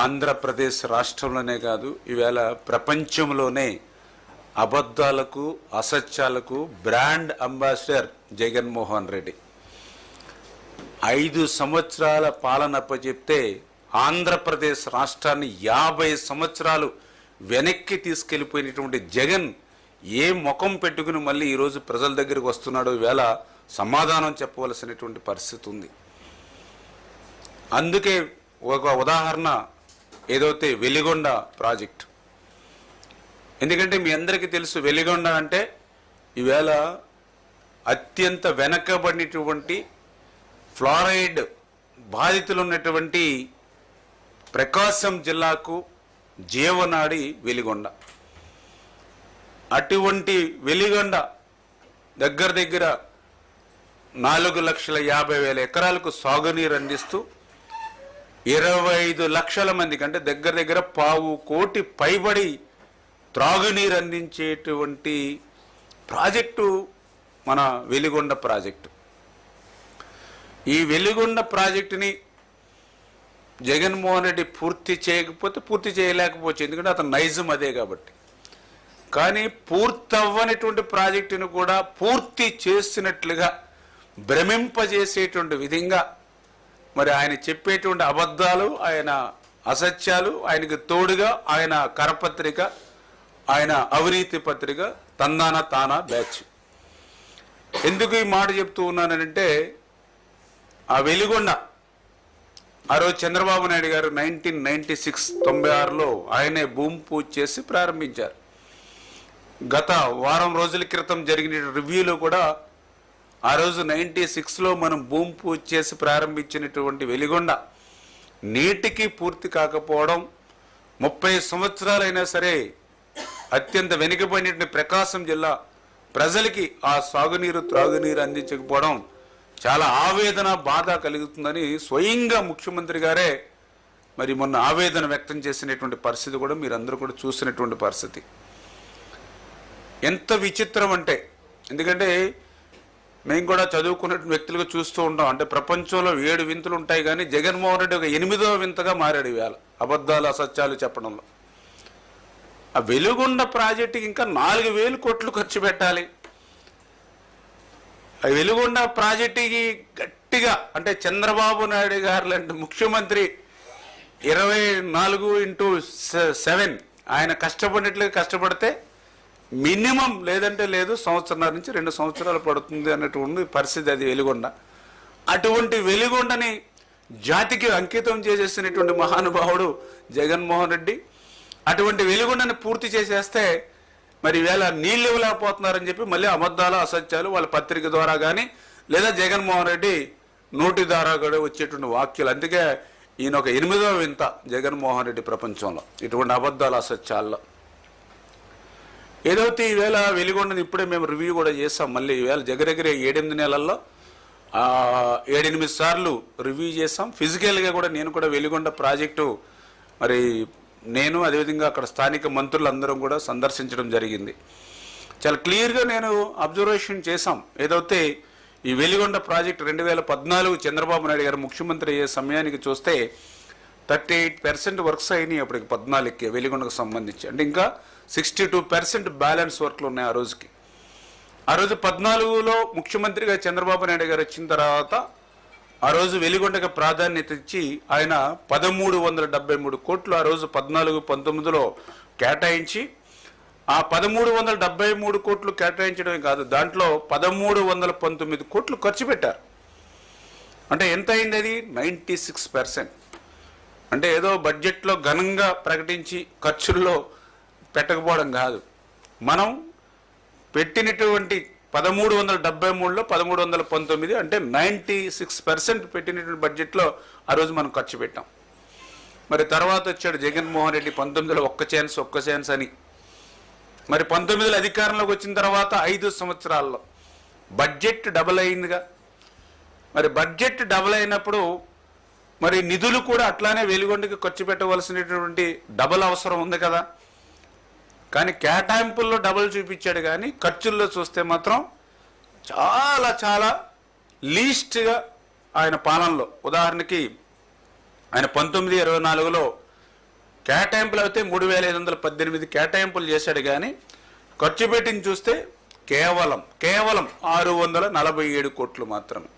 ఆంధ్రప్రదేశ్ రాష్ట్రంలోనే కాదు, ఈవేళ ప్రపంచంలోనే అబద్ధాలకు అసత్యాలకు బ్రాండ్ అంబాసిడర్ జగన్మోహన్ రెడ్డి. 5 సంవత్సరాల పాలన అప్పచెప్తే ఆంధ్రప్రదేశ్ రాష్ట్రాన్ని 50 సంవత్సరాలు వెనక్కి తీసుకెళ్లిపోయినటువంటి జగన్ ఏ ముఖం పెట్టుకుని మళ్ళీ ఈరోజు ప్రజల దగ్గరికి వస్తున్నాడో ఈవేళ సమాధానం చెప్పవలసినటువంటి పరిస్థితి ఉంది. అందుకే ఒక ఉదాహరణ ఏదైతే వెలిగొండ ప్రాజెక్ట్. ఎందుకంటే మీ అందరికీ తెలుసు, వెలిగొండ అంటే ఈవేళ అత్యంత వెనకబడినటువంటి ఫ్లోరైడ్ బాధితులు ఉన్నటువంటి ప్రకాశం జిల్లాకు జీవనాడి వెలిగొండ. అటువంటి వెలిగొండ దగ్గర దగ్గర 4,50,000 ఎకరాలకు సాగునీరు అందిస్తూ 25 లక్షల మందికి, అంటే దగ్గర దగ్గర 1,000 కోటి పైబడి త్రాగునీరు అందించేటువంటి ప్రాజెక్టు మన వెలిగొండ ప్రాజెక్టు. ఈ వెలిగొండ ప్రాజెక్టుని జగన్మోహన్ రెడ్డి పూర్తి చేయలేకపోవచ్చు, ఎందుకంటే అతను నైజం అదే కాబట్టి. కానీ పూర్తవ్వనటువంటి ప్రాజెక్టును కూడా పూర్తి చేసినట్లుగా భ్రమింపజేసేటువంటి విధంగా మరి ఆయన చెప్పేటువంటి అబద్ధాలు, ఆయన అసత్యాలు, ఆయనకు తోడుగా ఆయన కరపత్రిక, ఆయన అవినీతి పత్రిక తందాన తానా బ్యాచ్. ఎందుకు ఈ మాట చెప్తూ ఉన్నానంటే, ఆ వెలిగొండ ఆ రోజు చంద్రబాబు నాయుడు గారు 1996 ఆయనే భూమి పూజ చేసి ప్రారంభించారు. గత వారం రోజుల క్రితం జరిగిన రివ్యూలో కూడా ఆ రోజు 96లో మనం భూమి పూజ చేసి ప్రారంభించినటువంటి వెలిగొండ నేటికి పూర్తి కాకపోవడం, 30 సంవత్సరాలైనా సరే అత్యంత వెనుకబడిన ప్రకాశం జిల్లా ప్రజలకి ఆ సాగునీరు త్రాగునీరు అందించకపోవడం చాలా ఆవేదన బాధ కలుగుతుందని స్వయంగా ముఖ్యమంత్రి గారే మరి మొన్న ఆవేదన వ్యక్తం చేసినటువంటి పరిస్థితి కూడా మీరందరూ కూడా చూసినటువంటి పరిస్థితి. ఎంత విచిత్రం అంటే, ఎందుకంటే మేము కూడా చదువుకున్నటువంటి వ్యక్తులుగా చూస్తూ ఉంటాం. అంటే ప్రపంచంలో 7 వింతలు ఉంటాయి, కానీ జగన్మోహన్ రెడ్డి ఒక 8వ వింతగా మారాడు ఇవాళ అబద్ధాలు అసత్యాలు చెప్పడంలో. ఆ వెలుగొండ ప్రాజెక్టుకి ఇంకా 4,000 కోట్లు ఖర్చు పెట్టాలి. ఆ వెలుగొండ ప్రాజెక్టుకి గట్టిగా, అంటే చంద్రబాబు నాయుడు గారు లాంటి ముఖ్యమంత్రి 24x7 ఆయన కష్టపడినట్లుగా కష్టపడితే మినిమం లేదంటే లేదు 1.5 నుంచి 2 సంవత్సరాలు పడుతుంది అన్నటువంటి పరిస్థితి అది వెలిగొండ. అటువంటి వెలిగొండని జాతికి అంకితం చేసేసినటువంటి మహానుభావుడు జగన్మోహన్ రెడ్డి. అటువంటి వెలిగొండని పూర్తి చేసేస్తే మరి ఈవేళ నీళ్ళు ఇవ్వలేకపోతున్నారని చెప్పి మళ్ళీ అబద్ధాలు అసత్యాలు వాళ్ళ పత్రిక ద్వారా కానీ లేదా జగన్మోహన్ రెడ్డి నోటి ద్వారా కూడా వచ్చేటువంటి వాక్యాలు. అందుకే ఈయన ఒక 8వ వింత జగన్మోహన్ రెడ్డి ప్రపంచంలో ఇటువంటి అబద్ధాలు అసత్యాల్లో. ఏదైతే ఈవేళ వెలిగొండని ఇప్పుడే మేము రివ్యూ కూడా చేస్తాం. మళ్ళీ ఈవేళ దగ్గర 7-8 నెలల్లో 7-8 సార్లు రివ్యూ చేస్తాం. ఫిజికల్గా కూడా నేను కూడా వెలిగొండ ప్రాజెక్టు మరి నేను అదేవిధంగా అక్కడ స్థానిక మంత్రులందరం కూడా సందర్శించడం జరిగింది. చాలా క్లియర్గా నేను అబ్జర్వేషన్ చేశాం. ఏదైతే ఈ వెలిగొండ ప్రాజెక్టు 2014 చంద్రబాబు నాయుడు గారు ముఖ్యమంత్రి అయ్యే సమయానికి చూస్తే 38% వర్క్స్ అయినాయి అప్పటికి 14కి వెలిగొండకు సంబంధించి. అంటే ఇంకా 62% బ్యాలెన్స్ వర్క్లు ఉన్నాయి ఆ రోజుకి. ఆ రోజు 14లో ముఖ్యమంత్రిగా చంద్రబాబు నాయుడు గారు వచ్చిన తర్వాత ఆ రోజు వెలిగొండకు ప్రాధాన్యత ఇచ్చి ఆయన 1,373 కోట్లు ఆ రోజు 14-19లో కేటాయించి, ఆ 1,373 కోట్లు కేటాయించడమే కాదు, దాంట్లో 1,319 కోట్లు ఖర్చు పెట్టారు. అంటే ఎంత అయింది అది? 96%. అంటే ఏదో బడ్జెట్లో ఘనంగా ప్రకటించి ఖర్చుల్లో పెట్టకపోవడం కాదు, మనం పెట్టినటువంటి 1,373లో 1,319 అంటే 96% పెట్టినటువంటి బడ్జెట్లో ఆ రోజు మనం ఖర్చు పెట్టాం. మరి తర్వాత వచ్చాడు జగన్మోహన్ రెడ్డి 19లో ఒక్క ఛాన్స్ అని. మరి 19లో అధికారంలోకి వచ్చిన తర్వాత 5 సంవత్సరాల్లో బడ్జెట్ డబుల్ అయిందిగా. మరి బడ్జెట్ డబుల్ అయినప్పుడు మరి నిధులు కూడా అట్లానే వెలిగొండకి ఖర్చు పెట్టవలసినటువంటి డబుల్ అవసరం ఉంది కదా. కానీ కేటాయింపుల్లో డబుల్ చూపించాడు, కానీ ఖర్చుల్లో చూస్తే మాత్రం చాలా చాలా లీస్ట్గా ఆయన పాలనలో. ఉదాహరణకి ఆయన 19-24లో కేటాయింపులు అయితే 3,518 కేటాయింపులు చేశాడు, కానీ ఖర్చు పెట్టింది చూస్తే కేవలం 647 కోట్లు మాత్రమే.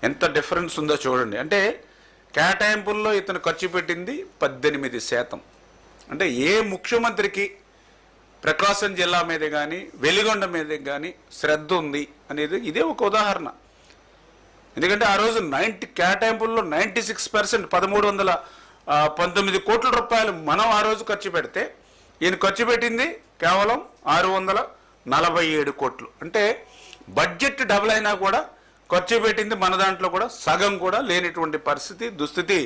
ఎంత డిఫరెన్స్ ఉందో చూడండి. అంటే కేటాయింపుల్లో ఇతను ఖర్చు పెట్టింది 18%. అంటే ఏ ముఖ్యమంత్రికి ప్రకాశం జిల్లా మీద కానీ వెలిగొండ మీద కానీ శ్రద్ధ ఉంది అనేది ఇదే ఒక ఉదాహరణ. ఎందుకంటే ఆ రోజు కేటాయింపుల్లో 96% 1,319 కోట్ల రూపాయలు మనం ఆ రోజు ఖర్చు పెడితే ఈయన ఖర్చు పెట్టింది కేవలం 647 కోట్లు. అంటే బడ్జెట్ డబుల్ అయినా కూడా ఖర్చు పెట్టింది మన దాంట్లో కూడా సగం కూడా లేనిటువంటి దుస్థితి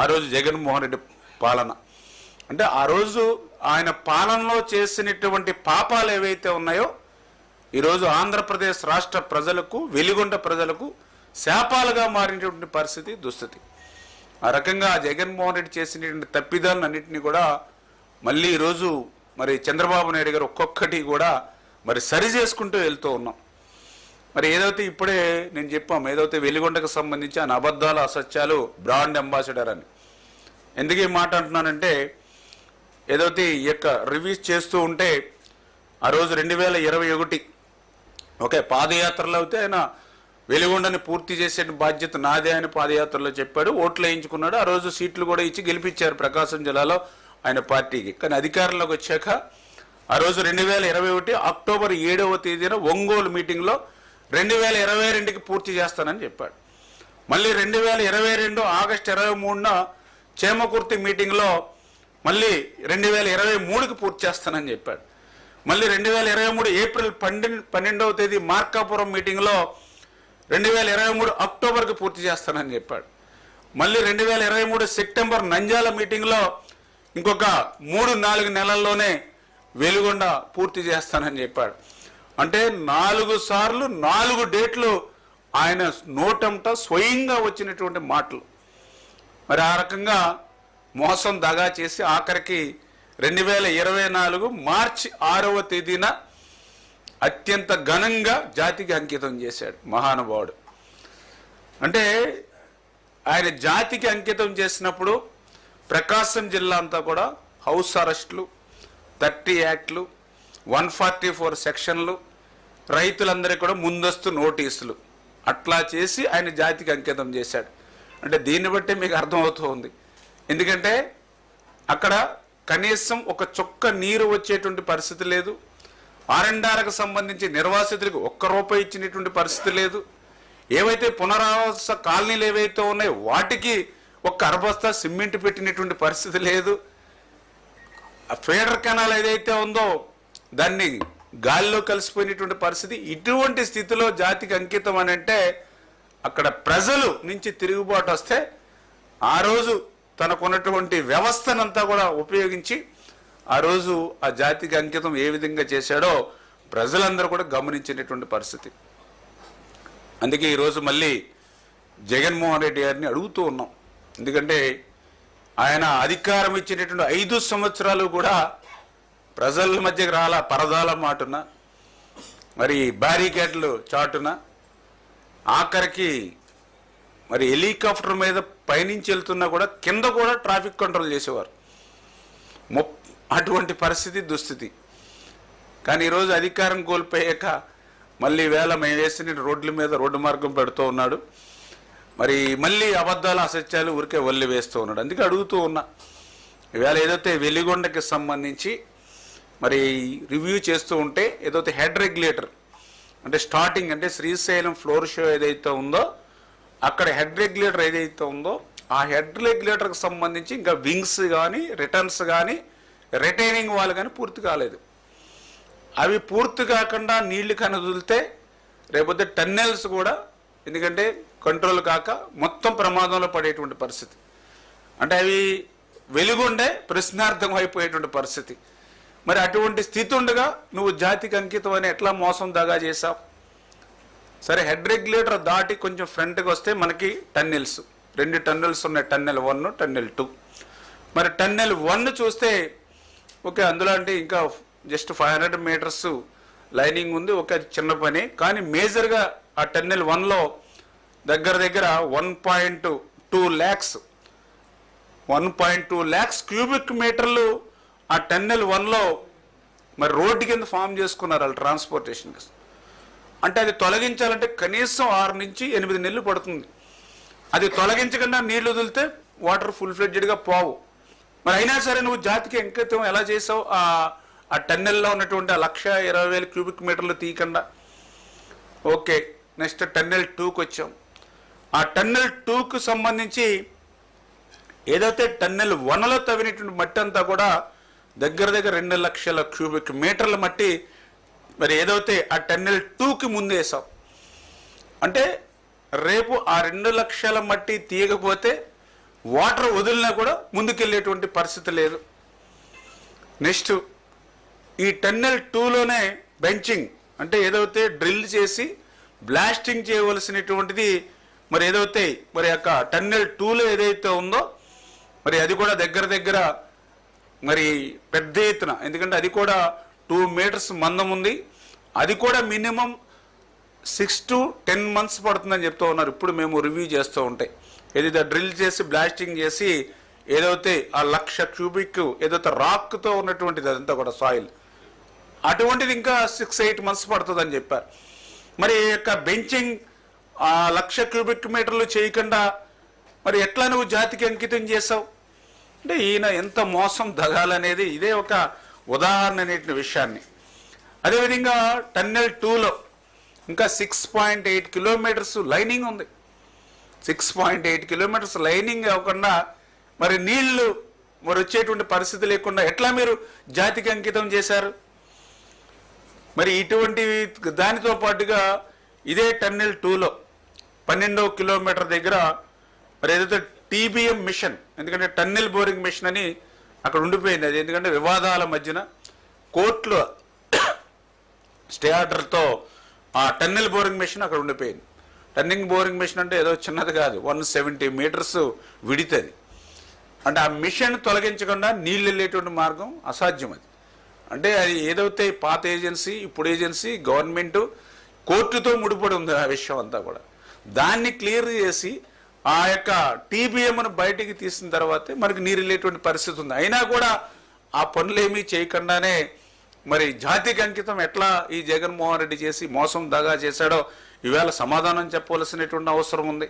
ఆ రోజు జగన్మోహన్ రెడ్డి పాలన. అంటే ఆ రోజు ఆయన పాలనలో చేసినటువంటి పాపాలు ఏవైతే ఉన్నాయో ఈరోజు ఆంధ్రప్రదేశ్ రాష్ట్ర ప్రజలకు, వెలిగొండ ప్రజలకు శాపాలుగా మారినటువంటి దుస్థితి. ఆ రకంగా జగన్మోహన్ రెడ్డి చేసినటువంటి తప్పిదాలన్నింటినీ కూడా మళ్ళీ ఈరోజు మరి చంద్రబాబు నాయుడు గారు ఒక్కొక్కటి కూడా మరి సరి చేసుకుంటూ వెళ్తూ ఉన్నాం. మరి ఏదైతే ఇప్పుడే నేను చెప్పాం, ఏదైతే వెలిగొండకు సంబంధించి ఆయన అబద్ధాలు, అసత్యాలు, బ్రాండ్ అంబాసిడర్ అని. ఎందుకు ఈ మాట అంటున్నానంటే, ఏదైతే ఈ యొక్క రివ్యూస్ చేస్తూ ఉంటే ఆ రోజు 2021 ఓకే పాదయాత్రలో అయితే ఆయన వెలిగొండని పూర్తి చేసే బాధ్యత నాదే అని పాదయాత్రలో చెప్పాడు, ఓట్లు వేయించుకున్నాడు. ఆ రోజు సీట్లు కూడా ఇచ్చి గెలిపించారు ప్రకాశం జిల్లాలో ఆయన పార్టీకి. కానీ అధికారంలోకి వచ్చాక ఆ రోజు 2021 అక్టోబర్ 7వ తేదీన ఒంగోలు మీటింగ్లో 2022కి పూర్తి చేస్తానని చెప్పాడు. మళ్ళీ 2022 ఆగస్టు 23న చేమకుర్తి మీటింగ్లో మళ్ళీ 2023కి పూర్తి చేస్తానని చెప్పాడు. మళ్ళీ 2023 ఏప్రిల్ 12వ తేదీ మార్కాపురం మీటింగ్లో 2023 అక్టోబర్కి పూర్తి చేస్తానని చెప్పాడు. మళ్ళీ 2023 సెప్టెంబర్ నంద్యాల మీటింగ్లో ఇంకొక 3-4 నెలల్లోనే వెలిగొండ పూర్తి చేస్తానని చెప్పాడు. అంటే 4 సార్లు 4 డేట్లు ఆయన నోటంట స్వయంగా వచ్చినటువంటి మాటలు. మరి ఆ రకంగా మోసం దగా చేసి ఆఖరికి 2024 మార్చి 6వ తేదీన అత్యంత ఘనంగా జాతికి అంకితం చేశాడు మహానుభావుడు. అంటే ఆయన జాతికి అంకితం చేసినప్పుడు ప్రకాశం జిల్లా అంతా కూడా హౌస్ అరెస్టులు, 30 యాక్ట్లు, 144 సెక్షన్లు, రైతులందరికీ కూడా ముందస్తు నోటీసులు అట్లా చేసి ఆయన జాతికి అంకితం చేశాడు. అంటే దీన్ని బట్టి మీకు అర్థమవుతూ ఉంది. ఎందుకంటే అక్కడ కనీసం ఒక చుక్క నీరు వచ్చేటువంటి పరిస్థితి లేదు. ఆర్ఎండ్ఆర్కు సంబంధించి నిర్వాసితులకు ₹1 ఇచ్చినటువంటి పరిస్థితి లేదు. ఏవైతే పునరావాస కాలనీలు ఏవైతే ఉన్నాయో వాటికి ఒక అరబస్తా సిమెంట్ పెట్టినటువంటి పరిస్థితి లేదు. ఫీడర్ కెనాల్ ఏదైతే ఉందో దాన్ని గాలిలో కలిసిపోయినటువంటి పరిస్థితి. ఇటువంటి స్థితిలో జాతికి అంకితం అని అంటే అక్కడ ప్రజలు నుంచి తిరుగుబాటు వస్తే ఆ రోజు తనకున్నటువంటి వ్యవస్థనంతా కూడా ఉపయోగించి ఆ రోజు ఆ జాతికి అంకితం ఏ విధంగా చేశాడో ప్రజలందరూ కూడా గమనించినటువంటి పరిస్థితి. అందుకే ఈరోజు మళ్ళీ జగన్మోహన్ రెడ్డి గారిని అడుగుతూ ఉన్నాం. ఎందుకంటే ఆయన అధికారం ఇచ్చినటువంటి 5 సంవత్సరాలు కూడా ప్రజల మధ్యకి రాలా, పరదాల మాటున, మరి బ్యారికేడ్లు చాటున, ఆఖరికి మరి హెలికాప్టర్ మీద పైనుంచి వెళ్తున్నా కూడా కింద కూడా ట్రాఫిక్ కంట్రోల్ చేసేవారు. అటువంటి దుస్థితి. కానీ ఈరోజు అధికారం కోల్పోయాక మళ్ళీ వేళ మేము వేసిన రోడ్ల మీద రోడ్డు మార్గం పెడుతూ ఉన్నాడు. మరి మళ్ళీ అబద్ధాలు, అసత్యాలు ఊరికే వల్లి వేస్తూ ఉన్నాడు. అందుకే అడుగుతూ ఉన్నా, ఈవేళ ఏదైతే వెలిగొండకి సంబంధించి మరి రివ్యూ చేస్తూ ఉంటే ఏదైతే హెడ్ రెగ్యులేటర్ అంటే స్టార్టింగ్ అంటే శ్రీశైలం ఫ్లోర్ షో ఏదైతే ఉందో అక్కడ హెడ్ రెగ్యులేటర్ ఏదైతే ఉందో ఆ హెడ్ రెగ్యులేటర్కి సంబంధించి ఇంకా వింగ్స్ కానీ, రిటర్న్స్ కానీ, రిటైనింగ్ వాళ్ళు కానీ పూర్తి కాలేదు. అవి పూర్తి కాకుండా నీళ్లు కానీ వదిలితే రేపొద్దు టన్నెల్స్ కూడా ఎందుకంటే కంట్రోల్ కాక మొత్తం ప్రమాదంలో పడేటువంటి పరిస్థితి. అంటే అవి వెలుగుండే ప్రశ్నార్థం అయిపోయేటువంటి పరిస్థితి. మరి అటువంటి స్థితి ఉండగా నువ్వు జాతికి అంకితం అని ఎట్లా మోసం దగా చేశావు? సరే, హెడ్ రెగ్యులేటర్ దాటి కొంచెం ఫ్రంట్కి వస్తే మనకి టన్నెల్స్ 2 టన్నెల్స్ ఉన్నాయి, టన్నెల్ 1, టన్నెల్ 2. మరి టన్నెల్ 1 చూస్తే ఓకే, అందులో అంటే ఇంకా జస్ట్ 500 మీటర్స్ లైనింగ్ ఉంది, ఒక చిన్న పని. కానీ మేజర్గా ఆ టన్నెల్ 1లో దగ్గర 1.2 lakhs 1.2 lakhs క్యూబిక్ మీటర్లు ఆ టన్నెల్ 1లో మరి రోడ్డు కింద ఫామ్ చేసుకున్నారు వాళ్ళు ట్రాన్స్పోర్టేషన్. అంటే అది తొలగించాలంటే కనీసం 6 నుంచి 8 నెలలు పడుతుంది. అది తొలగించకుండా నీళ్లు వదిలితే వాటర్ ఫుల్ ఫ్లెడ్జెడ్గా పోవు. మరి అయినా సరే నువ్వు జాతికి అంకితం ఎలా చేసావు? ఆ టన్నెల్లో ఉన్నటువంటి 1,20,000 క్యూబిక్ మీటర్లు తీయకుండా. ఓకే, నెక్స్ట్ టన్నెల్ 2కి వచ్చాం. ఆ టన్నెల్ 2కు సంబంధించి ఏదైతే టన్నెల్ 1లో తవ్వినటువంటి మట్టి అంతా కూడా దగ్గర 2 లక్షల క్యూబిక్ మీటర్ల మట్టి మరి ఏదైతే ఆ టన్నెల్ 2కి ముందు వేసాం. అంటే రేపు ఆ 2 లక్షల మట్టి తీయకపోతే వాటర్ వదిలినా కూడా ముందుకెళ్ళేటువంటి పరిస్థితి లేదు. నెక్స్ట్ ఈ టన్నెల్ 2లోనే బెంచింగ్, అంటే ఏదైతే డ్రిల్ చేసి బ్లాస్టింగ్ చేయవలసినటువంటిది మరి ఏదైతే మరి యొక్క టన్నెల్ 2లో ఏదైతే ఉందో మరి అది కూడా దగ్గర మరి పెద్ద ఎత్తున, ఎందుకంటే అది కూడా 2 మీటర్స్ మందం ఉంది. అది కూడా మినిమం 6 to 10 months పడుతుందని చెప్తూ ఉన్నారు. ఇప్పుడు మేము రివ్యూ చేస్తూ ఉంటాయి ఏదైతే డ్రిల్ చేసి బ్లాస్టింగ్ చేసి ఏదైతే ఆ 1,00,000 క్యూబిక్ ఏదైతే రాక్తో ఉన్నటువంటిది అదంతా కూడా సాయిల్, అటువంటిది ఇంకా 6-8 months పడుతుందని చెప్పారు. మరి యొక్క బెంచింగ్ 1,00,000 క్యూబిక్ మీటర్లు చేయకుండా మరి ఎట్లా నువ్వు జాతికి అంకితం చేసావు? అంటే ఈయన ఎంత మోసం దగాలనేది ఇదే ఒక ఉదాహరణ అనేటి విషయాన్ని. అదేవిధంగా టన్నెల్ 2లో ఇంకా 6.8 kilometers లైనింగ్ ఉంది. 6.8 kilometers లైనింగ్ అవ్వకుండా మరి నీళ్లు మరి వచ్చేటువంటి పరిస్థితి లేకుండా ఎట్లా మీరు జాతికి అంకితం చేశారు? మరి ఇటువంటి దానితో పాటుగా ఇదే టన్నెల్ 2లో 12వ కిలోమీటర్ దగ్గర మరి ఏదైతే TBM మిషన్, ఎందుకంటే టన్నెల్ బోరింగ్ మిషన్ అని అక్కడ ఉండిపోయింది. అది ఎందుకంటే వివాదాల మధ్యన కోర్టులో స్టే ఆర్డర్తో ఆ టన్నెల్ బోరింగ్ మిషన్ అక్కడ ఉండిపోయింది. టన్నెల్ బోరింగ్ మిషన్ అంటే ఏదో చిన్నది కాదు, 170 meters విడితది. అంటే ఆ మిషన్ తొలగించకుండా నీళ్ళు వెళ్ళేటువంటి మార్గం అసాధ్యం. అది అంటే అది ఏదైతే పాత ఏజెన్సీ, ఇప్పుడు ఏజెన్సీ, గవర్నమెంట్, కోర్టుతో ముడిపడి ఉంది ఆ విషయం అంతా కూడా. దాన్ని క్లియర్ చేసి ఆ యొక్క TBMను బయటికి తీసిన తర్వాతే మనకి నీరు వెళ్ళేటువంటి పరిస్థితి ఉంది. అయినా కూడా ఆ పనులేమీ చేయకుండానే మరి జాతికి అంకితం ఎట్లా ఈ జగన్మోహన్ రెడ్డి చేసి మోసం దగా చేశాడో ఈవేళ సమాధానం చెప్పవలసినటువంటి అవసరం ఉంది.